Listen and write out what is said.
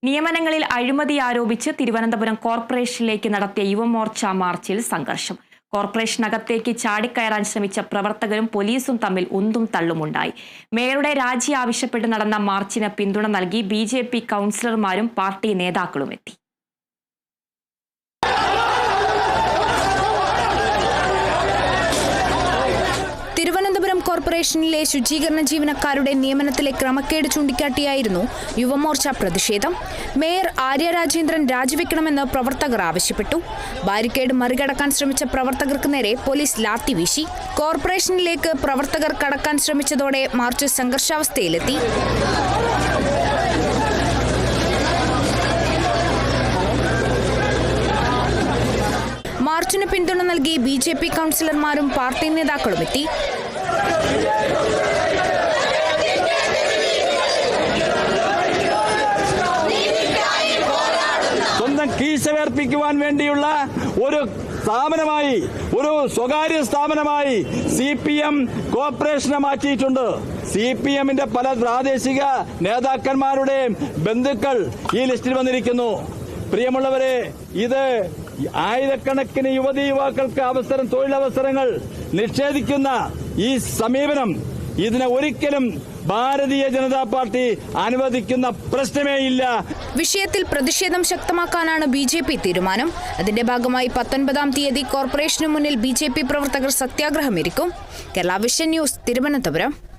നിയമനങ്ങളിൽ അഴിമതി ആരോപിച്ച് തിരുവനന്തപുരം കോർപ്പറേഷനിലേക്ക് നടത്തിയ യുവമോർച്ച മാർച്ചിൽ സംഘർഷം. കോർപ്പറേഷനകത്തേക്ക് ചാടിക്കയറാൻ ശ്രമിച്ച പ്രവർത്തകരും പോലീസും തമ്മിൽ ഉന്തും തള്ളുമുണ്ടായി. മേയറുടെ രാജി ആവശ്യപ്പെട്ട് നടന്ന മാർച്ചിന് പിന്തുണ നൽകി BJP കൗൺസിലർമാരും പാർട്ടി നേതാക്കളും എത്തി. തിരുവനന്തപുരം കോർപ്പറേഷനിലെ ശുചീകരണ ജീവനക്കാരുടെ നിയമനത്തിലെ ക്രമക്കേട് ചൂണ്ടിക്കാട്ടിയായിരുന്നു യുവമോർച്ച പ്രതിഷേധം. മേയർ ആര്യ രാജേന്ദ്രൻ രാജിവെക്കണമെന്ന് പ്രവർത്തകർ ആവശ്യപ്പെട്ടു. ബാരിക്കേഡ് മറികടക്കാൻ ശ്രമിച്ച പ്രവർത്തകർക്ക് നേരെ പോലീസ് ലാത്തി വീശി. കോർപ്പറേഷനിലേക്ക് പ്രവർത്തകർ കടക്കാൻ ശ്രമിച്ചതോടെ മാർച്ച് സംഘർഷാവസ്ഥയിലെത്തി. മാർച്ചിന് പിന്തുണ നൽകി BJP കൗൺസിലർമാരും പാർട്ടി നേതാക്കളും എത്തി. സ്വന്തം കീശ വേർപ്പിക്കുവാൻ വേണ്ടിയുള്ള ഒരു സ്ഥാപനമായി, ഒരു സ്വകാര്യ സ്ഥാപനമായി CPM കോർപ്പറേഷനെ മാറ്റിയിട്ടുണ്ട്. CPMന്റെ പല പ്രാദേശിക നേതാക്കന്മാരുടെ ബന്ധുക്കൾ ഈ ലിസ്റ്റിൽ വന്നിരിക്കുന്നു. പ്രിയമുള്ളവരെ, ഇത് ആയിരക്കണക്കിന് യുവതീ യുവാക്കൾക്ക് തൊഴിലവസരങ്ങൾ നിഷേധിക്കുന്ന ഈ സമീപനം, ഇതിനെ ഒരിക്കലും ഭാരതീയ ജനതാ പാർട്ടി അനുവദിക്കുന്ന പ്രശ്നമേയില്ല. വിഷയത്തിൽ പ്രതിഷേധം ശക്തമാക്കാനാണ് BJP തീരുമാനം. അതിന്റെ ഭാഗമായി 19-ാം തീയതി കോർപ്പറേഷനു മുന്നിൽ BJP പ്രവർത്തകർ സത്യാഗ്രഹം ഇരിക്കും. Kerala vision news, Thiruvananthapuram.